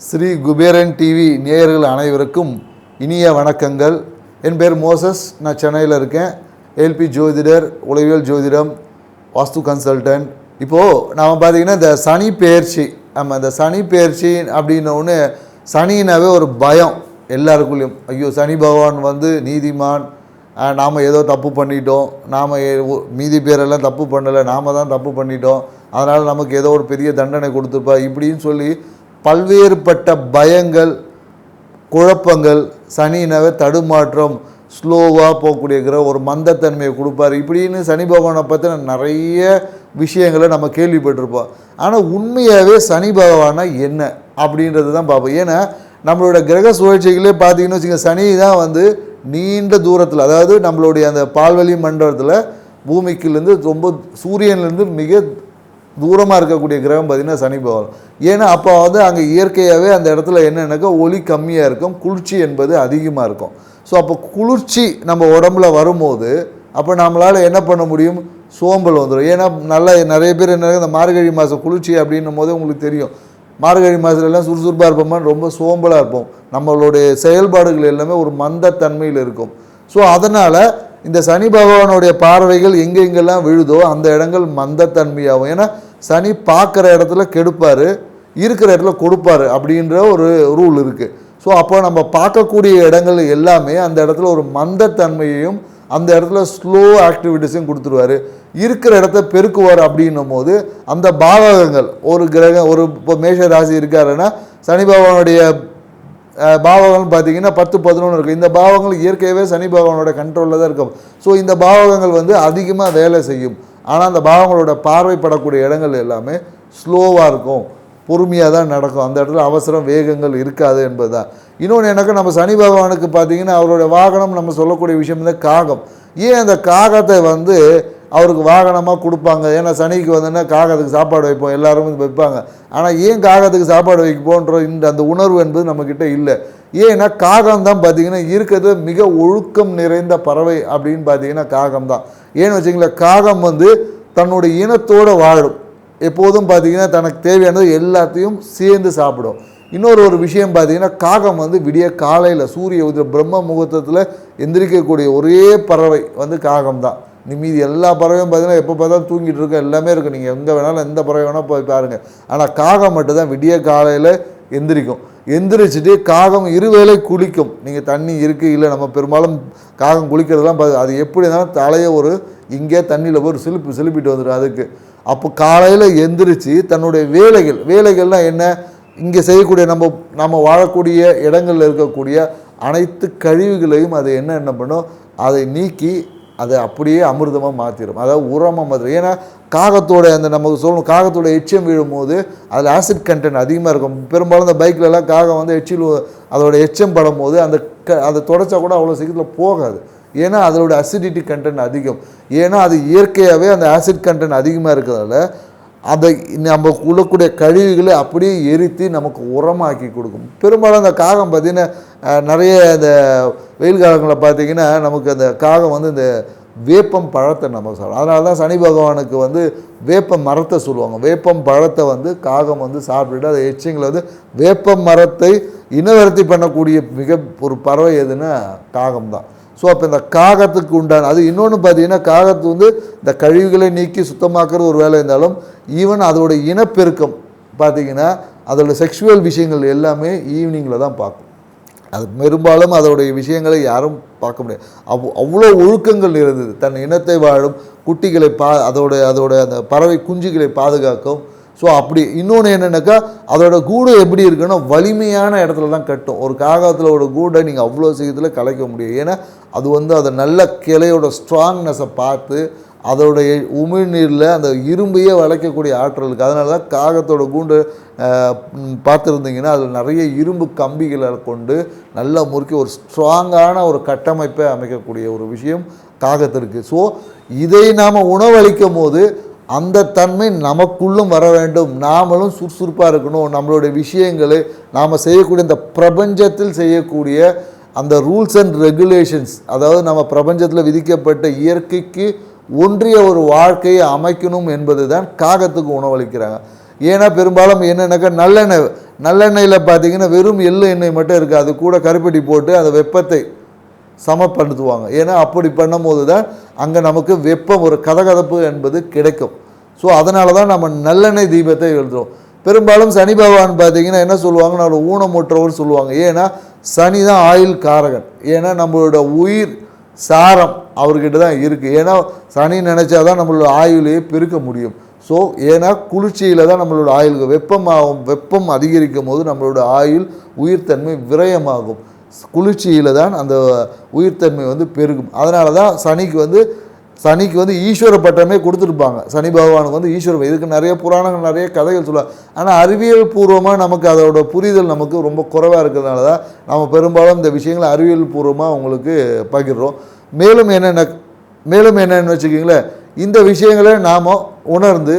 Sri Kuberan TV நேயர்கள் அனைவருக்கும் இனிய வணக்கங்கள். என் பேர் மோசஸ். நான் சென்னையில் இருக்கேன். ஏல்பி ஜோதிடர், உளவியல் ஜோதிடம், வாஸ்து கன்சல்டன்ட். இப்போது நாம் பார்த்திங்கன்னா இந்த சனி பெயர்ச்சி, இந்த சனி பெயர்ச்சி அப்படின்ன ஒன்று, சனினாவே ஒரு பயம் எல்லாருக்குள்ளேயும். ஐயோ, சனி பகவான் வந்து நீதிமான், நாம் ஏதோ தப்பு பண்ணிட்டோம், நாம் மீதி பேரெல்லாம் தப்பு பண்ணலை, நாம் தான் தப்பு பண்ணிட்டோம், அதனால் நமக்கு ஏதோ ஒரு பெரிய தண்டனை கொடுத்துருப்பா இப்படின்னு சொல்லி பல்வேறுபட்ட பயங்கள், குழப்பங்கள், சனினாவே தடுமாற்றம், ஸ்லோவாக போகக்கூடிய ஒரு மந்தத்தன்மையை கொடுப்பார். இப்படின்னு சனி பகவானை பற்றின நிறைய விஷயங்களை நம்ம கேள்விப்பட்டிருப்போம். ஆனால் உண்மையாகவே சனி பகவானா என்ன அப்படின்றது தான் பார்ப்போம். ஏன்னா நம்மளோட கிரக சுழற்சிகளே பார்த்தீங்கன்னு வச்சுக்கோங்க, சனி தான் வந்து நீண்ட தூரத்தில், அதாவது நம்மளுடைய அந்த பால்வெளி மண்டலத்தில் பூமிக்குலேருந்து ரொம்ப சூரியன்லேருந்து மிக தூரமாக இருக்கக்கூடிய கிரகம் பார்த்திங்கன்னா சனி பகவான். ஏன்னா அப்போ வந்து அங்கே இயற்கையாகவே அந்த இடத்துல என்னென்னாக்கா ஒளி கம்மியாக இருக்கும், குளிர்ச்சி என்பது அதிகமாக இருக்கும். ஸோ அப்போ குளிர்ச்சி நம்ம உடம்புல வரும்போது அப்போ நம்மளால் என்ன பண்ண முடியும், சோம்பல் வந்துடும். ஏன்னா நிறைய பேர் என்ன, இந்த மார்கழி மாதம் குளிர்ச்சி அப்படின்னும் போது உங்களுக்கு தெரியும், மார்கழி மாதத்துலலாம் சுறுசுறுப்பாக இருப்போமா, ரொம்ப சோம்பலாக இருப்போம், நம்மளுடைய செயல்பாடுகள் எல்லாமே ஒரு மந்தத்தன்மையில் இருக்கும். ஸோ அதனால் இந்த சனி பகவானுடைய பார்வைகள் எங்கெங்கெல்லாம் விழுதோ அந்த இடங்கள் மந்தத்தன்மையாகும். ஏன்னா சனி பார்க்குற இடத்துல கெடுப்பார், இருக்கிற இடத்துல கொடுப்பார் அப்படின்ற ஒரு ரூல் இருக்குது. ஸோ அப்போ நம்ம பார்க்கக்கூடிய இடங்கள் எல்லாமே அந்த இடத்துல ஒரு மந்தத்தன்மையையும் அந்த இடத்துல ஸ்லோ ஆக்டிவிட்டிஸையும் கொடுத்துருவார். இருக்கிற இடத்த பெருக்குவார். அப்படின்னும் போது அந்த பாவகங்கள், ஒரு கிரகம், ஒரு இப்போ மேஷ ராசி இருக்காருன்னா சனி பகவானுடைய பாவகங்கள் பார்த்திங்கன்னா 10-11 இருக்குது. இந்த பாவங்கள் இயற்கையாகவே சனி பகவானோட கண்ட்ரோலில் தான் இருக்கும். ஸோ இந்த பாவகங்கள் வந்து அதிகமாக வேலை செய்யும். ஆனால் அந்த பாவங்களோட பார்வைப்படக்கூடிய இடங்கள் எல்லாமே ஸ்லோவாக இருக்கும், பொறுமையாக தான் நடக்கும். அந்த இடத்துல அவசரம், வேகங்கள் இருக்காது என்பது தான். இன்னொன்று எனக்கு, நம்ம சனி பகவானுக்கு பார்த்திங்கன்னா அவரோட வாகனம் நம்ம சொல்லக்கூடிய விஷயம் தான் காகம். ஏன் அந்த காகத்தை வந்து அவருக்கு வாகனமாக கொடுப்பாங்க? ஏன்னா சனிக்கு வந்துன்னா காகத்துக்கு சாப்பாடு வைப்போம், எல்லாரும் வைப்பாங்க. ஆனால் ஏன் காகத்துக்கு சாப்பாடு வைப்போன்ற அந்த உணர்வு என்பது நம்மக்கிட்ட இல்லை. ஏன்னா காகம் தான் பார்த்திங்கன்னா இருக்கிறது மிக ஒழுக்கம் நிறைந்த பறவை அப்படின்னு பார்த்திங்கன்னா காகம் தான். ஏன்னு வச்சிங்களேன், காகம் வந்து தன்னுடைய இனத்தோடு வாழும். எப்போதும் பார்த்திங்கன்னா தனக்கு தேவையானது எல்லாத்தையும் சேர்ந்து சாப்பிடும். இன்னொரு விஷயம் பார்த்திங்கன்னா, காகம் வந்து விடிய காலையில் சூரிய உதய பிரம்ம முகூர்த்தத்தில் எந்திரிக்கக்கூடிய ஒரே பறவை வந்து காகம் தான். மீதி எல்லா பறவையும் பார்த்திங்கன்னா எப்போ பார்த்தாலும் தூங்கிட்டு இருக்க எல்லாமே இருக்குது. நீங்கள் எங்கே வேணாலும் எந்த பறவை வேணால் போய் பாருங்கள். ஆனால் காகம் மட்டும்தான் விடிய காலையில் எந்திரிக்கும். எந்திரிச்சிட்டு காகம் இருவேளை குளிக்கும். நீங்கள் தண்ணி இருக்குது இல்லை, நம்ம பெரும்பாலும் காகம் குளிக்கிறதுலாம் அது எப்படி இருந்தாலும் தலையை ஒரு இங்கே தண்ணியில் போய் சிலுப்பிட்டு வந்துடும் அதுக்கு. அப்போ காலையில் எந்திரிச்சு தன்னுடைய வேலைகள்லாம் என்ன, இங்கே செய்யக்கூடிய நம்ம வாழக்கூடிய இடங்களில் இருக்கக்கூடிய அனைத்து கழிவுகளையும் அது என்ன பண்ணும், அதை நீக்கி அதை அப்படியே அமிர்தமாக மாற்றிடும், அதாவது உரமாக மாற்றிடும். ஏன்னா காகத்தோட அந்த நமக்கு சொல்லணும், காகத்தோட எச்சம் விழும்போது அதில் ஆசிட் கண்டென்ட் அதிகமாக இருக்கும். பெரும்பாலும் இந்த பைக்கிலலாம் காகம் வந்து அதோட எச்சம் படும் போது அதை தொடச்சா கூட அவ்வளோ சீக்கிரத்தில் போகாது. ஏன்னா அதோட அசிடிட்டி கண்டென்ட் அதிகம். ஏன்னா அது இயற்கையாகவே அந்த ஆசிட் கண்டென்ட் அதிகமாக இருக்கிறதால அதை நம்ம உள்ளக்கூடிய கழிவுகளை அப்படியே எரித்து நமக்கு உரமாக்கி கொடுக்கும். பெரும்பாலும் அந்த காகம் பார்த்திங்கன்னா நிறைய இந்த வெயில் காலங்களில் பார்த்திங்கன்னா நமக்கு அந்த காகம் வந்து இந்த வேப்பம் பழத்தை நம்ம சாப்பிடும். அதனால தான் சனி பகவானுக்கு வந்து வேப்ப மரத்தை சொல்லுவாங்க. வேப்பம் பழத்தை வந்து காகம் வந்து சாப்பிட்டுட்டு அதை எச்சிங்களை வந்து வேப்ப மரத்தை இனவர்த்தி பண்ணக்கூடிய மிக ஒரு பறவை எதுன்னா காகம் தான். ஸோ அப்போ இந்த காகத்துக்கு உண்டான அது இன்னொன்று பார்த்திங்கன்னா, காகத்து வந்து இந்த கழிவுகளை நீக்கி சுத்தமாக்குறது ஒரு வேலை இருந்தாலும், ஈவன் அதோட இனப்பெருக்கம் பார்த்திங்கன்னா அதோட செக்ஷுவல் விஷயங்கள் எல்லாமே ஈவினிங்கில் தான் பார்க்கும். அது பெரும்பாலும் அதோடைய விஷயங்களை யாரும் பார்க்க முடியாது. அவ்வளோ ஒழுக்கங்கள் இருந்தது. தன் இனத்தை வாழும் குட்டிகளை அதோட அந்த பறவை குஞ்சுகளை பாதுகாக்கும். ஸோ அப்படி இன்னொன்று என்னென்னாக்கா, அதோட கூடு எப்படி இருக்குன்னா வலிமையான இடத்துல தான் கட்டும். ஒரு காகத்தில் கூடை நீங்கள் அவ்வளோ சீக்கிரத்தில் கலைக்க முடியும். ஏன்னா அது வந்து அதை நல்ல கிளையோட ஸ்ட்ராங்னஸை பார்த்து அதோடைய உமிழ்நீரில் அந்த இரும்பையே வளைக்கக்கூடிய ஆற்றல் இருக்குது. அதனால தான் காகத்தோட கூண்டு பார்த்துருந்தீங்கன்னா அதில் நிறைய இரும்பு கம்பிகளை கொண்டு நல்லா முறுக்கி ஒரு ஸ்ட்ராங்கான ஒரு கட்டமைப்பை அமைக்கக்கூடிய ஒரு விஷயம் காகத்திற்கு. ஸோ இதை நாம் உணவளிக்கும் போது அந்த தன்மை நமக்குள்ளும் வர வேண்டும். நாமளும் சுறுசுறுப்பாக இருக்கணும். நம்மளுடைய விஷயங்களை நாம் செய்யக்கூடிய இந்த பிரபஞ்சத்தில் செய்யக்கூடிய அந்த ரூல்ஸ் அண்ட் ரெகுலேஷன்ஸ், அதாவது நம்ம பிரபஞ்சத்தில் விதிக்கப்பட்ட இயற்கைக்கு ஒன்றிய ஒரு வாழ்க்கையை அமைக்கணும் என்பது தான் காகத்துக்கு உணவளிக்கிறாங்க. ஏன்னா பெரும்பாலும் என்னென்னாக்கா நல்லெண்ணெயில் பார்த்தீங்கன்னா வெறும் எள்ளு எண்ணெய் மட்டும் இருக்குது, அது கூட கருப்பட்டி போட்டு அந்த வெப்பத்தை சமப்படுத்துவாங்க. ஏன்னா அப்படி பண்ணும்போது தான் அங்கே நமக்கு வெப்பம், ஒரு கதகதப்பு என்பது கிடைக்கும். ஸோ அதனால தான் நம்ம நல்லெண்ணெய் தீபத்தை எழுதுகிறோம். பெரும்பாலும் சனி பகவான் பார்த்தீங்கன்னா என்ன சொல்லுவாங்கன்னா ஒரு ஊனமுற்றவர் சொல்லுவாங்க. ஏன்னா சனி தான் ஆயுள் காரகன். ஏன்னா நம்மளோட உயிர் சாரம் அவர்கிட்ட தான் இருக்குது. ஏன்னா சனி நினச்சா தான் நம்மளோட ஆயுளையே பெருக்க முடியும். ஸோ ஏன்னா குளிர்ச்சியில் தான் நம்மளோட ஆயுளுக்கு வெப்பமாகும். வெப்பம் அதிகரிக்கும் போது நம்மளோட ஆயுள் உயிர்த்தன்மை விரயமாகும். குளிர்ச்சியில் தான் அந்த உயிர்த்தன்மை பெருகும். அதனால தான் சனிக்கு ஈஸ்வர பட்டமே கொடுத்துருப்பாங்க. சனி பகவானுக்கு ஈஸ்வரம். இதுக்கு நிறைய புராணங்கள், நிறைய கதைகள் சொல்லுவாங்க. ஆனால் அறிவியல் பூர்வமாக நமக்கு அதோட புரிதல் நமக்கு ரொம்ப குறைவாக இருக்கிறதுனால தான் நம்ம பெரும்பாலும் இந்த விஷயங்களை அறிவியல் பூர்வமாக உங்களுக்கு பகிர்றோம். மேலும் என்னென்னு வச்சுக்கிங்களேன், இந்த விஷயங்களை நாம் உணர்ந்து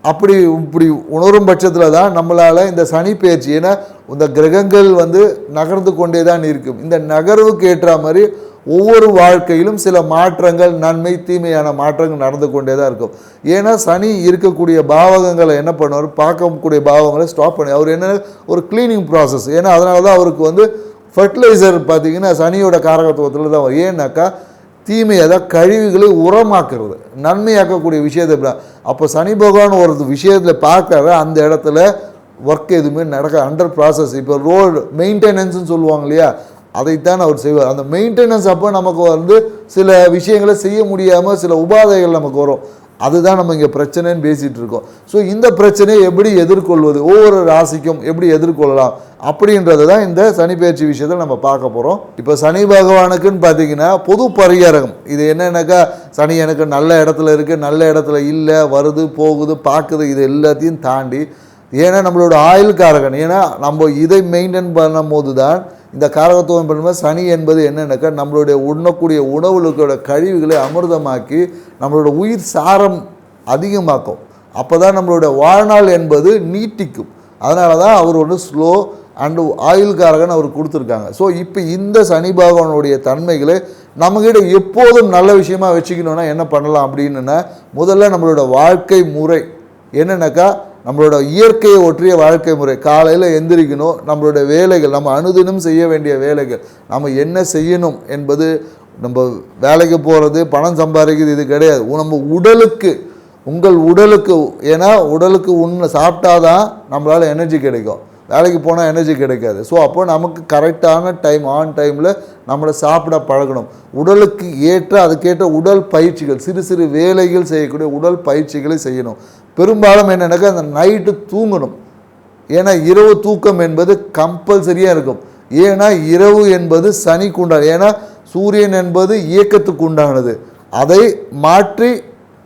இப்படி உணரும் பட்சத்தில் தான் நம்மளால் இந்த சனி பயிற்சி, ஏன்னா இந்த கிரகங்கள் நகர்ந்து கொண்டே தான் இருக்கும். இந்த நகர்வுக்கு ஏற்ற மாதிரி ஒவ்வொரு வாழ்க்கையிலும் சில மாற்றங்கள், நன்மை தீமையான மாற்றங்கள் நடந்து கொண்டே தான் இருக்கும். ஏன்னா சனி இருக்கக்கூடிய பாவகங்களை என்ன பண்ணுவார், பார்க்கக்கூடிய பாவங்களை ஸ்டாப் பண்ணி அவர் என்ன ஒரு கிளீனிங் ப்ராசஸ். ஏன்னா அதனால தான் அவருக்கு ஃபர்டிலைசர் பார்த்திங்கன்னா சனியோட காரகத்துவத்தில் தான் வரும். ஏன்னாக்கா தீமை, அதாவது கழிவுகளை உரமாக்குறது, நன்மையாக்கக்கூடிய விஷயத்தை. அப்போ சனி பகவான் ஒரு விஷயத்தில் பார்க்குற அந்த இடத்துல ஒர்க் எதுவுமே நடக்க அண்டர் ப்ராசஸ். இப்போ ரோடு மெயின்டெனன்ஸ்னு சொல்லுவாங்க இல்லையா, அதைத்தான் அவர் செய்வார். அந்த மெயின்டெனன்ஸ் அப்போ நமக்கு சில விஷயங்களை செய்ய முடியாமல் சில உபாதைகள் நமக்கு வரும். அதுதான் நம்ம இங்கே பிரச்சனைன்னு பேசிகிட்டு இருக்கோம். ஸோ இந்த பிரச்சனையை எப்படி எதிர்கொள்வது, ஒவ்வொரு ராசிக்கும் எப்படி எதிர்கொள்ளலாம் அப்படின்றது தான் இந்த சனி பயிற்சி விஷயத்தில் நம்ம பார்க்க போகிறோம். இப்போ சனி பகவானுக்குன்னு பார்த்தீங்கன்னா பொது பரிகாரம் இது என்னென்னாக்கா, சனி எனக்கு நல்ல இடத்துல இருக்குது, நல்ல இடத்துல இல்லை, வருது போகுது பார்க்குது, இது எல்லாத்தையும் தாண்டி, ஏன்னா நம்மளோட ஆயுள் காரகன். ஏன்னா நம்ம இதை மெயின்டைன் பண்ணும் போது தான் இந்த காரகத்துவம் பண்ணும்போது சனி என்பது என்னென்னாக்கா நம்மளுடைய உண்ணக்கூடிய உணவுகளோட கழிவுகளை அமிர்தமாக்கி நம்மளோட உயிர் சாரம் அதிகமாக்கும். அப்போ தான் நம்மளோட வாழ்நாள் என்பது நீட்டிக்கும். அதனால தான் அவர் ஸ்லோ அண்டு ஆயுள் காரகன் அவர் கொடுத்துருக்காங்க. ஸோ இப்போ இந்த சனி பகவானுடைய தன்மைகளை நம்மகிட்ட எப்போதும் நல்ல விஷயமா வச்சுக்கணுன்னா என்ன பண்ணலாம் அப்படின்னா, முதல்ல நம்மளோட வாழ்க்கை முறை என்னென்னாக்கா நம்மளோட இயற்கையை ஒற்றிய வாழ்க்கை முறை. காலையில் எந்திரிக்கணும், நம்மளோட வேலைகள், நம்ம அனுதினம் செய்ய வேண்டிய வேலைகள், நம்ம என்ன செய்யணும் என்பது, நம்ம வேலைக்கு போகிறது, பணம் சம்பாதிக்கிறது இது கிடையாது. நம்ம உடலுக்கு, உங்கள் உடலுக்கு, ஏன்னா உடலுக்கு சாப்பிட்டாதான் நம்மளால் எனர்ஜி கிடைக்கும், வேலைக்கு போனால் எனர்ஜி கிடைக்காது. ஸோ அப்போ நமக்கு கரெக்டான டைம், ஆன் டைமில் நம்மளை சாப்பிட பழகணும். உடலுக்கு ஏற்ற அதுக்கேற்ற உடல் பயிற்சிகள், சிறு சிறு வேலைகள் செய்யக்கூடிய உடல் பயிற்சிகளை செய்யணும். பெரும்பாலும் என்னென்னாக்கா அந்த நைட்டு தூங்கணும். ஏன்னா இரவு தூக்கம் என்பது கம்பல்சரியாக இருக்கும். ஏன்னா இரவு என்பது சனிக்கு உண்டானது. ஏன்னா சூரியன் என்பது இயக்கத்துக்கு உண்டானது. அதை மாற்றி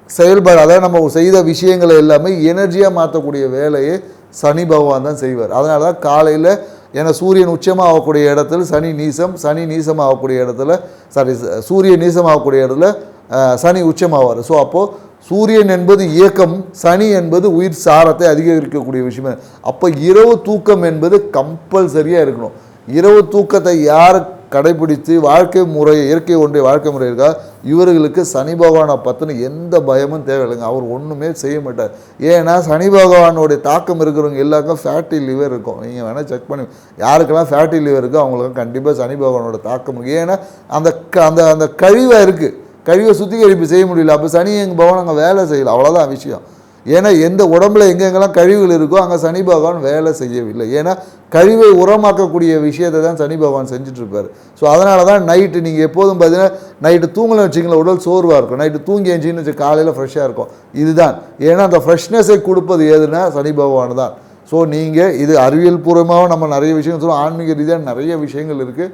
செயல்பாடு, அதாவது நம்ம செய்த விஷயங்களை எல்லாமே எனர்ஜியாக மாற்றக்கூடிய வேலையை சனி பகவான் தான் செய்வார். அதனால தான் காலையில், ஏன்னா சூரியன் உச்சமாக ஆகக்கூடிய இடத்துல சனி நீசம், சனி நீசமாக ஆகக்கூடிய இடத்துல சூரியன் நீசமாகக்கூடிய இடத்துல சனி உச்சமாவார். ஸோ அப்போது சூரியன் என்பது இயக்கம், சனி என்பது உயிர் சாரத்தை அதிகரிக்கக்கூடிய விஷயம். அப்போ இரவு தூக்கம் என்பது கம்பல்சரியாக இருக்கணும். இரவு தூக்கத்தை யார் கடைபிடித்து வாழ்க்கை முறை, இயற்கை ஒன்றிய வாழ்க்கை முறை இருக்கா, இவர்களுக்கு சனி பகவானை பற்றின எந்த பயமும் தேவையில்லைங்க. அவர் ஒன்றுமே செய்ய மாட்டார். ஏன்னா சனி பகவானுடைய தாக்கம் இருக்கிறவங்க எல்லாருக்கும் ஃபேட்டி லிவர் இருக்கும். நீங்கள் வேணால் செக் பண்ணி, யாருக்கெல்லாம் ஃபேட்டி லிவர் இருக்கோ அவங்களுக்கு கண்டிப்பாக சனி பகவானோட தாக்கம் இருக்குது. ஏன்னா அந்த அந்த அந்த கழிவாக இருக்குது, கழிவை சுத்திகரிப்பு செய்ய முடியல. அப்போ சனி எங்கள் பகவான் அங்கே வேலை செய்யலை, அவ்வளோதான் விஷயம். ஏன்னா எந்த உடம்புல எங்கெங்கெல்லாம் கழிவுகள் இருக்கோ அங்கே சனி பகவான் வேலை செய்யவில்லை. ஏன்னா கழிவை உரமாக்கக்கூடிய விஷயத்தை தான் சனி பகவான் செஞ்சிட்ருப்பார். ஸோ அதனால தான் நைட்டு நீங்கள் எப்போதும் பார்த்தீங்கன்னா, நைட்டு தூங்கலாம் வச்சிங்களா உடல் சோர்வாக இருக்கும், நைட்டு தூங்கி எழுச்சின்னு வச்சு காலையில் ஃப்ரெஷ்ஷாக இருக்கும். இதுதான், ஏன்னா அந்த ஃப்ரெஷ்னஸை கொடுப்பது எதுனா சனி பகவான் தான். ஸோ நீங்கள் இது அறிவியல் பூர்வமாகவும் நம்ம நிறைய விஷயம் சொல்லுவோம், ஆன்மீக ரீதியாக நிறைய விஷயங்கள் இருக்குது.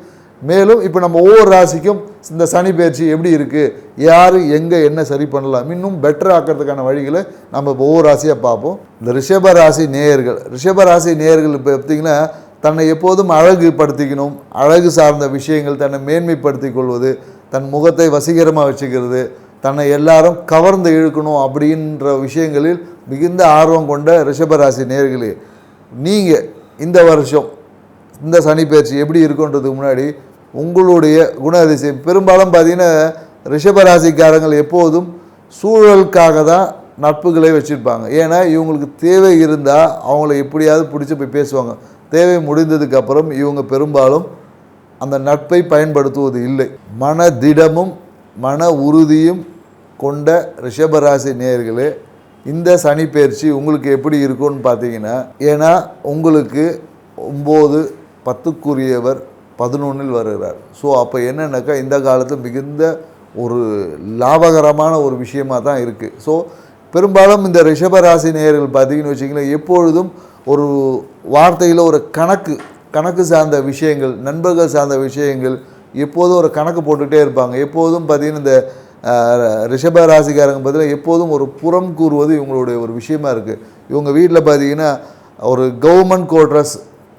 மேலும் இப்போ நம்ம ஒவ்வொரு ராசிக்கும் இந்த சனி பயிற்சி எப்படி இருக்குது, யார் எங்கே என்ன சரி பண்ணலாம், இன்னும் பெட்டர் ஆக்கிறதுக்கான வழிகளை நம்ம இப்போ ஒவ்வொரு ராசியாக பார்ப்போம். இந்த ரிஷபராசி நேயர்கள் இப்போ பார்த்திங்கன்னா, தன்னை எப்போதும் அழகுபடுத்திக்கணும், அழகு சார்ந்த விஷயங்கள், தன்னை மேன்மைப்படுத்தி கொள்வது, தன் முகத்தை வசீகரமாக வச்சுக்கிறது, தன்னை எல்லாரும் கவர்ந்து இழுக்கணும் அப்படின்ற விஷயங்களில் மிகுந்த ஆர்வம் கொண்ட ரிஷபராசி நேயர்களே, நீங்கள் இந்த வருஷம் இந்த சனி பயிற்சி எப்படி இருக்குன்றதுக்கு முன்னாடி உங்களுடைய குணாதிசயம், பெரும்பாலும் பார்த்தீங்கன்னா ரிஷபராசிக்காரங்கள் எப்போதும் சூழலுக்காக தான் நட்புகளை வச்சுருப்பாங்க. ஏன்னா இவங்களுக்கு தேவை இருந்தால் அவங்கள எப்படியாவது பிடிச்சி போய் பேசுவாங்க. தேவை முடிந்ததுக்கப்புறம் இவங்க பெரும்பாலும் அந்த நட்பை பயன்படுத்துவது இல்லை. மன திடமும் மன உறுதியும் கொண்ட ரிஷபராசி நேயர்களே, இந்த சனி பயிற்சி உங்களுக்கு எப்படி இருக்கும்னு பார்த்தீங்கன்னா, ஏன்னா உங்களுக்கு 9 10க்குரியவர் 11ல் வருகிறார். ஸோ அப்போ என்னென்னாக்கா இந்த காலத்தில் மிகுந்த ஒரு லாபகரமான ஒரு விஷயமாக தான் இருக்குது. ஸோ பெரும்பாலும் இந்த ரிஷபராசி நேயர்கள் பார்த்தீங்கன்னு வச்சிங்களேன், எப்பொழுதும் ஒரு வார்த்தையில் ஒரு கணக்கு சார்ந்த விஷயங்கள், நண்பர்கள் சார்ந்த விஷயங்கள் எப்போதும் ஒரு கணக்கு போட்டுகிட்டே இருப்பாங்க. எப்போதும் பார்த்திங்கன்னா இந்த ரிஷபராசிக்காரங்க பார்த்தீங்கன்னா எப்போதும் ஒரு புறம் கூறுவது இவங்களுடைய ஒரு விஷயமா இருக்குது. இவங்க வீட்டில் பார்த்திங்கன்னா ஒரு கவர்மெண்ட் குவார்ட்டர்ஸ்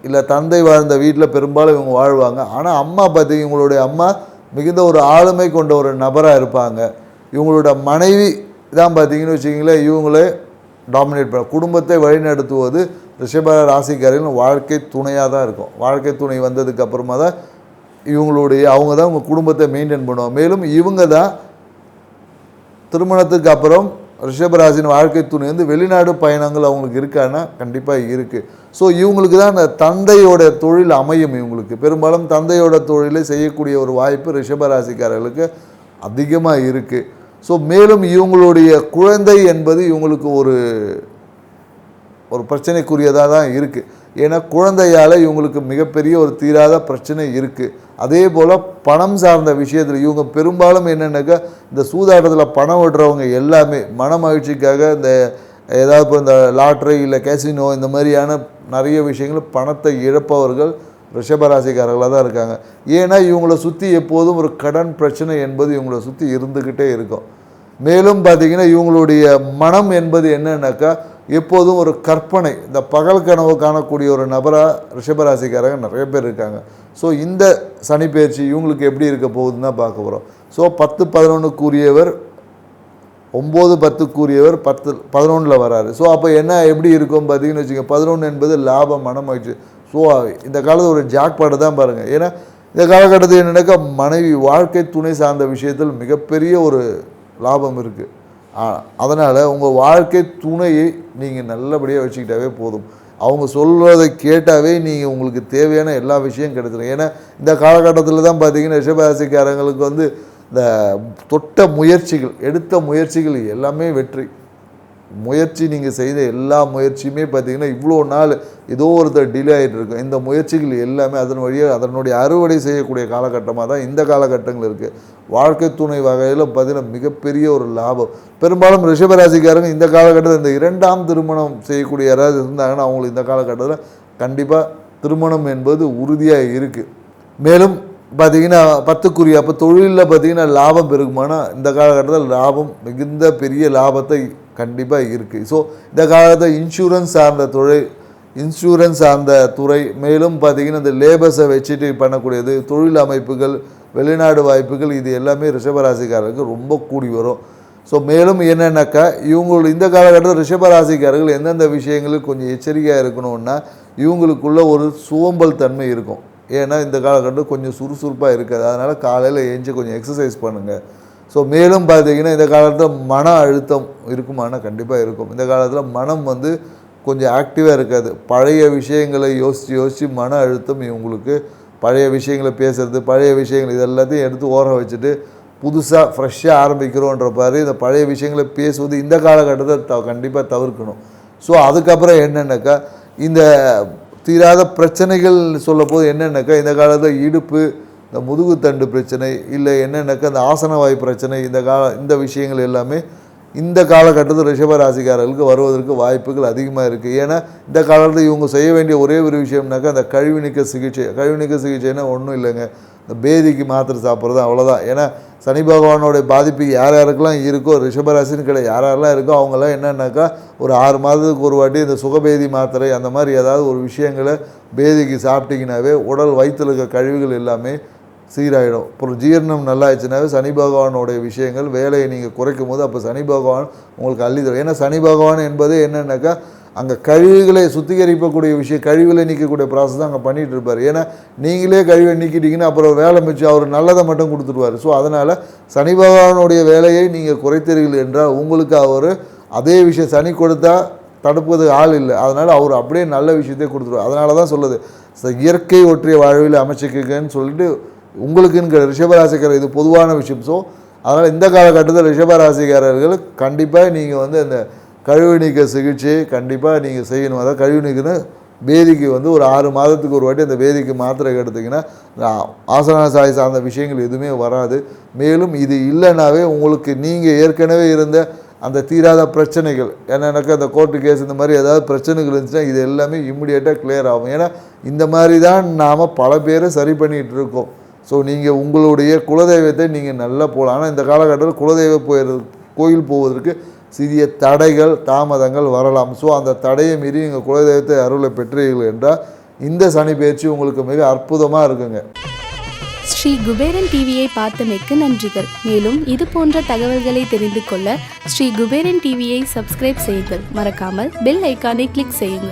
இல்லை தந்தை வாழ்ந்த வீட்டில் பெரும்பாலும் இவங்க வாழ்வாங்க. ஆனால் அம்மா பார்த்திங்க, இவங்களுடைய அம்மா மிகுந்த ஒரு ஆளுமை கொண்ட ஒரு நபராக இருப்பாங்க. இவங்களோட மனைவி தான் பார்த்திங்கன்னு வச்சிங்களேன் இவங்களே டாமினேட் பண்ண குடும்பத்தை வழிநடத்துவது ரிஷப ராசிக்காரர்கள் வாழ்க்கை துணையாக தான் இருக்கும். வாழ்க்கை துணை வந்ததுக்கப்புறமா தான் அவங்க தான் உங்கள் குடும்பத்தை மெயின்டைன் பண்ணுவாங்க. மேலும் இவங்க தான் திருமணத்துக்கு அப்புறம் ரிஷபராசின் வாழ்க்கை துணை வந்து வெளிநாடு பயணங்கள் அவங்களுக்கு இருக்கான்னா கண்டிப்பாக இருக்குது. ஸோ இவங்களுக்கு தான் அந்த தந்தையோட தொழில் அமையும். இவங்களுக்கு பெரும்பாலும் தந்தையோட தொழிலை செய்யக்கூடிய ஒரு வாய்ப்பு ரிஷபராசிக்காரர்களுக்கு அதிகமாக இருக்குது. ஸோ மேலும் இவங்களுடைய குழந்தை என்பது இவங்களுக்கு ஒரு பிரச்சனைக்குரியதாக தான் இருக்குது. ஏன்னா குழந்தையால் இவங்களுக்கு மிகப்பெரிய ஒரு தீராத பிரச்சனை இருக்குது. அதே போல் பணம் சார்ந்த விஷயத்தில் இவங்க பெரும்பாலும் என்னென்னாக்கா இந்த சூதாட்டத்தில் பணம் விடுறவங்க எல்லாமே மன மகிழ்ச்சிக்காக இந்த ஏதாவது இப்போ இந்த லாட்ரி இல்லை கேசினோ இந்த மாதிரியான நிறைய விஷயங்கள் பணத்தை இழப்பவர்கள் ரிஷபராசிக்காரர்களாக தான் இருக்காங்க. ஏன்னா இவங்கள சுற்றி எப்போதும் ஒரு கடன் பிரச்சனை என்பது இவங்கள சுற்றி இருந்துக்கிட்டே இருக்கும். மேலும் பார்த்திங்கன்னா இவங்களுடைய மனம் என்பது என்னன்னாக்கா எப்போதும் ஒரு கற்பனை, இந்த பகல் கனவு காணக்கூடிய ஒரு நபராக ரிஷபராசிக்காரங்க நிறைய பேர் இருக்காங்க. ஸோ இந்த சனி பயிற்சி இவங்களுக்கு எப்படி இருக்க போகுதுன்னு தான் பார்க்க போகிறோம். ஸோ 10 11க்குரியவர் 9 10க்குரியவர் 10 11ல் வராரு. ஸோ அப்போ என்ன எப்படி இருக்கும் பார்த்தீங்கன்னு வச்சுக்கோங்க, 11 என்பது லாபம் மனம் ஆயிடுச்சு. ஸோ இந்த காலத்தில் ஒரு ஜாக்பாடு தான் பாருங்கள். ஏன்னா இந்த காலகட்டத்தில் என்னென்னாக்கா மனைவி வாழ்க்கை துணை சார்ந்த விஷயத்தில் மிகப்பெரிய ஒரு லாபம் இருக்குது. அதனால் உங்கள் வாழ்க்கை துணையை நீங்கள் நல்லபடியாக வச்சுக்கிட்டாவே போதும். அவங்க சொல்வதை கேட்டாவே நீங்கள் உங்களுக்கு தேவையான எல்லா விஷயம் கிடைச்சிடும். ஏன்னா இந்த காலகட்டத்தில் தான் பார்த்திங்கன்னா ரிஷபராசிக்காரங்களுக்கு வந்து இந்த தொட்ட முயற்சிகள், எடுத்த முயற்சிகள் எல்லாமே வெற்றி. முயற்சி நீங்கள் செய்த எல்லா முயற்சியுமே பார்த்திங்கன்னா இவ்வளோ நாள் ஏதோ ஒருத்தர் டிலே ஆகிட்டு இருக்கும். இந்த முயற்சிகள் எல்லாமே அதன் வழியாக அதனுடைய அறுவடை செய்யக்கூடிய காலகட்டமாக தான் இந்த காலகட்டங்கள் இருக்குது. வாழ்க்கை துணை வகையில் பார்த்திங்கன்னா மிகப்பெரிய ஒரு லாபம். பெரும்பாலும் ரிஷபராசிக்காரங்க இந்த காலகட்டத்தில் இந்த 2ஆம் திருமணம் செய்யக்கூடிய யாராவது இருந்தாங்கன்னா அவங்களுக்கு இந்த காலகட்டத்தில் கண்டிப்பாக திருமணம் என்பது உறுதியாக இருக்குது. மேலும் பார்த்திங்கன்னா 10க்குரிய அப்போ தொழிலில் பார்த்திங்கன்னா லாபம் பெருகுமானா இந்த காலகட்டத்தில் லாபம் மிகுந்த பெரிய லாபத்தை கண்டிப்பாக இருக்குது. ஸோ இந்த காலத்தில் இன்சூரன்ஸ் சார்ந்த துறை, மேலும் பார்த்திங்கன்னா இந்த லேபர்ஸை வச்சுட்டு பண்ணக்கூடியது, தொழில் அமைப்புகள், வெளிநாடு வாய்ப்புகள், இது எல்லாமே ரிஷபராசிக்காரருக்கு ரொம்ப கூடி வரும். ஸோ மேலும் என்னென்னாக்கா இந்த காலகட்டத்தில் ரிஷபராசிக்காரர்கள் எந்தெந்த விஷயங்களுக்கு கொஞ்சம் எச்சரிக்கையாக இருக்கணும்னா இவங்களுக்குள்ள ஒரு சோம்பல் தன்மை இருக்கும். ஏன்னா இந்த காலகட்டம் கொஞ்சம் சுறுசுறுப்பாக இருக்காது. அதனால் காலையில் எழுந்து கொஞ்சம் எக்ஸசைஸ் பண்ணுங்கள். ஸோ மேலும் பார்த்திங்கன்னா இந்த காலத்தில் மன அழுத்தம் இருக்குமானா கண்டிப்பாக இருக்கும். இந்த காலத்தில் மனம் வந்து கொஞ்சம் ஆக்டிவாக இருக்காது. பழைய விஷயங்களை யோசித்து மன அழுத்தம் இவங்களுக்கு, பழைய விஷயங்களை பேசுகிறது, பழைய விஷயங்கள் இது எல்லாத்தையும் எடுத்து ஓர வச்சுட்டு புதுசாக ஃப்ரெஷ்ஷாக ஆரம்பிக்கிறோன்ற பாரு இந்த பழைய விஷயங்களை பேசுவது இந்த காலகட்டத்தை கண்டிப்பாக தவிர்க்கணும். ஸோ அதுக்கப்புறம் என்னென்னாக்கா இந்த தீராத பிரச்சனைகள் சொல்லப்போது என்னென்னாக்கா இந்த காலத்தில் இடுப்பு, இந்த முதுகுத்தண்டு பிரச்சனை, இல்லை என்னென்னாக்கா இந்த ஆசனவாய் பிரச்சனை, இந்த விஷயங்கள் எல்லாமே இந்த காலகட்டத்தில் ரிஷபராசிக்காரர்களுக்கு வருவதற்கு வாய்ப்புகள் அதிகமாக இருக்குது. ஏன்னா இந்த காலத்தில் இவங்க செய்ய வேண்டிய ஒரே ஒரு விஷயம்னாக்கா அந்த கழிவு நீக்க சிகிச்சைன்னா ஒன்றும் இல்லைங்க, இந்த பேதிக்கு மாத்திரை சாப்பிட்றது அவ்வளோதான். ஏன்னா சனி பகவானோடைய பாதிப்பு யார் யாருக்கெல்லாம் இருக்கோ, ரிஷபராசின்னு கிடையாது, யாரெல்லாம் இருக்கோ அவங்களாம் என்னன்னாக்கா ஒரு 6 மாதத்துக்கு ஒரு வாட்டி இந்த சுகபேதி மாத்திரை அந்த மாதிரி ஏதாவது ஒரு விஷயங்களை பேதிக்கு சாப்பிட்டிங்கனாவே உடல் வயிற்றில் இருக்க கழிவுகள் எல்லாமே சீராகிடும். அப்புறம் ஜீரணம் நல்லா ஆயிடுச்சுனாவே சனி பகவானோடைய விஷயங்கள் வேலையை நீங்கள் குறைக்கும் போது அப்போ சனி பகவான் உங்களுக்கு அள்ளி தரும். ஏன்னா சனி பகவான் என்பது என்னென்னாக்கா அங்கே கழிவுகளை சுத்திகரிக்கக்கூடிய விஷயம், கழிவுகளை நீக்கக்கூடிய ப்ராசஸ் தான் அங்கே பண்ணிகிட்டு இருப்பார். ஏன்னா நீங்களே கழிவை நீக்கிட்டீங்கன்னா அப்புறம் வேலை மிச்சம், அவர் நல்லதை மட்டும் கொடுத்துருவார். ஸோ அதனால் சனி பகவானுடைய வேலையை நீங்கள் குறைத்தீர்கள் என்றால் உங்களுக்கு அவர் அதே விஷயம் சனி கொடுத்தா தடுப்பதுக்கு ஆள் இல்லை, அதனால் அவர் அப்படியே நல்ல விஷயத்தை கொடுத்துருவார். அதனால தான் சொல்லுது இயற்கை ஒற்றிய வாழ்வில் அமைச்சிக்கன்னு சொல்லிட்டு உங்களுக்குன்னு ரிஷபராசிக்காரர் இது பொதுவான விஷயம். ஸோ அதனால் இந்த காலகட்டத்தில் ரிஷபராசிக்காரர்கள் கண்டிப்பாக நீங்கள் வந்து அந்த கழிவு நீக்க சிகிச்சை கண்டிப்பாக நீங்கள் செய்யணும். அதாவது கழிவு நீக்கின பேதிக்கு வந்து ஒரு 6 மாதத்துக்கு ஒரு வாட்டி அந்த பேதிக்கு மாத்திரை எடுத்திங்கன்னா ஆசன சாய் சார்ந்த விஷயங்கள் எதுவுமே வராது. மேலும் இது இல்லைனாவே உங்களுக்கு நீங்கள் ஏற்கனவே இருந்த அந்த தீராத பிரச்சனைகள் என்னென்னாக்கா அந்த கோர்ட்டு கேஸ் இந்த மாதிரி ஏதாவது பிரச்சனைகள் இருந்துச்சுன்னா இது எல்லாமே இம்மிடியேட்டாக கிளியர் ஆகும். ஏன்னா இந்த மாதிரி தான் நாம் பல பேரை சரி பண்ணிகிட்டு இருக்கோம். ஸோ நீங்கள் உங்களுடைய குலதெய்வத்தை நீங்கள் நல்லா போகலாம். ஆனால் இந்த காலகட்டத்தில் குலதெய்வ கோயில் போவதற்கு சிறிய தடைகள் தாமதங்கள் வரலாம். ஸோ அந்த தடையை மீறி நீங்கள் குலதெய்வத்தை அருளை பெற்றீர்கள் என்றால் இந்த சனி பயிற்சி உங்களுக்கு மிக அற்புதமாக இருக்குங்க. ஸ்ரீ குபேரன் டிவியை பார்த்தமைக்கு நன்றிகள். மேலும் இது போன்ற தகவல்களை தெரிந்து கொள்ள ஸ்ரீ குபேரன் டிவியை சப்ஸ்கிரைப் செய்யுங்கள். மறக்காமல் பெல் ஐக்கானை கிளிக் செய்யுங்கள்.